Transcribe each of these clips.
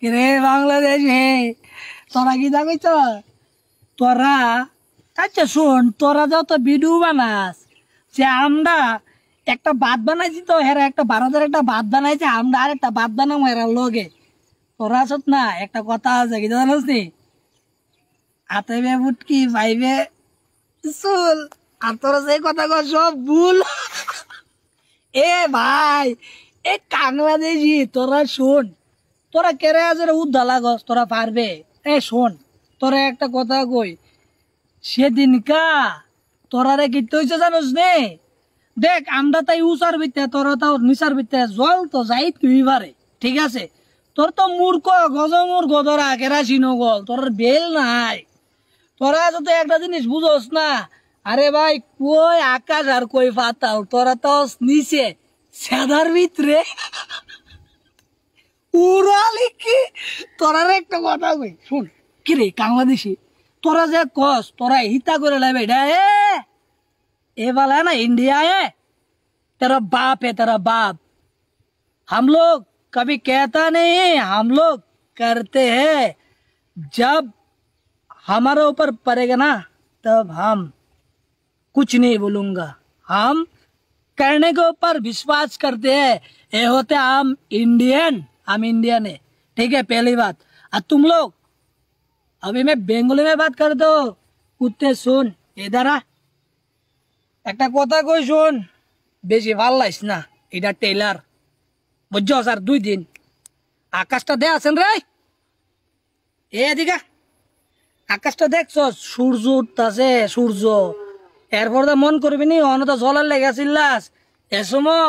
রে বাংলাদেশে তোরা কি যাবি তো তোরা আচ্ছা শোন তোরা যাও তো ভিডিও বানাস যে আমরা একটা ভাত বানাইছি তো হেরা একটা ভারতের একটা ভাত বানাইছে আমরা আর একটা ভাত বানাবো হেরার লগে তোরা আছত না একটা কথা আছে কি জানোস নি আতেবে বুটকি ভাইবে চুল আর তোরা যে কথা কর সব ভুল এ ভাই এ বাংলাদেশি তোরা শোন তোরা কেড়ে আছে উদ্দা লাগস তোরা পারবে এ শোন তোরা একটা কথা কই সেদিনকা তোরা রে কি হয়েছে জানোস নে দেখ আমরা তাই উচার ভিতরে তোরা তাও নিচার ভিতরে জল তো যাই তুই পারে ঠিক আছে তোর তো মূর্খ গজমূর্খ তোরা কেরাসিনো গল তোর বেল নাই তোরা যদি একটা জিনিস বুঝোস না আরে ভাই কই আকাশ আর কই পাতাল তোরা তো নিচে সেদার ভিতরে উড়ালি কি তোরা একটা কথা কই শুন কি রে বাংলাদেশি তোরা যে কস তোরা হিতা করে লাই बेटा ए वाला है ना इंडिया है तेरा बाप है तेरा बाप हम लोग कभी कहता नहीं हम लोग करते हैं जब हमारे ऊपर पड़ेगा ना तब हम कुछ नहीं बोलूंगा हम करने के ऊपर विश्वास करते हैं ये होते हम इंडियन है ठीक है पहली बात और तुम लोग अभी मैं बेंगली में बात कर दो कुत्ते सुन इधर आ একটা কথা কই শুন বেশি ভাল লাইস না এটা টেইলার বুঝছো স্যার 2 দিন আকাশটা দে আছেন রে এদিকে আকাশটা দেখছো সূর্য উঠতাছে সূর্য এরপর তো মন করবি নি অনত জলের লেগেছিলাস এসময়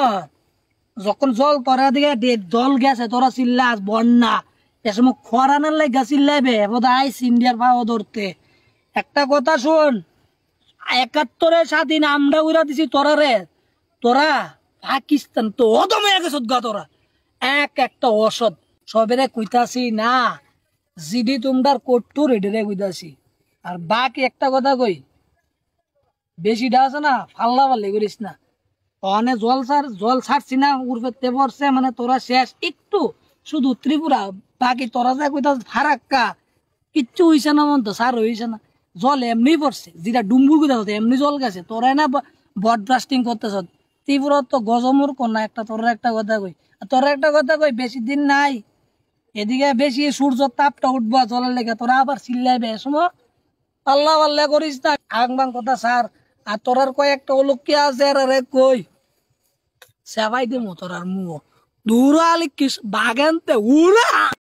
যখন জল তোরা দিকে জল গেছে তোরা চিল্লাস বন্যা এসময় খরানের লেগা চিল্লাইবে বোধ আইস ইন্ডিয়ার ভাও ধরতে একটা কথা শোন 71 স্বাধীন আমরা উড়া দিছি তোরা রে তোরা পাকিস্তান তো অদমে গেছ গা তোরা একটা অসৎ সবেরে কইতাছি না জিডি তোমরার কোট্টু রেডে কইতাছি আর বাকি একটা কথা কই বেশি আছে না ফাল্লা পাল্লি করিস না অনে জল ছাড়ছি না উর্ফেতে পড়ছে মানে তোরা শেষ একটু শুধু ত্রিপুরা বাকি তোরা যা কইতাছ ফারাক্কা কিচ্ছু হইছে না মন তো সার হইছে না জল এমনি পড়ছে যেটা ডুম্বুর কথা হচ্ছে এমনি জল গেছে তোরাই না বট ব্লাস্টিং করতেছ ত্রিপুরা তো গজমুর কন্যা একটা তোরা একটা কথা কই বেশি দিন নাই এদিকে বেশি সূর্য তাপটা উঠবা জলের লেগে তোরা আবার চিল্লাইবে সময় আল্লাহ আল্লাহ করিস না আংবাং কথা সার আর তোরার কয়েকটা অলক্ষী আছে রে কই সেবাই দিমু তোরার মুহ দূর আলি কিস বাগানতে উড়া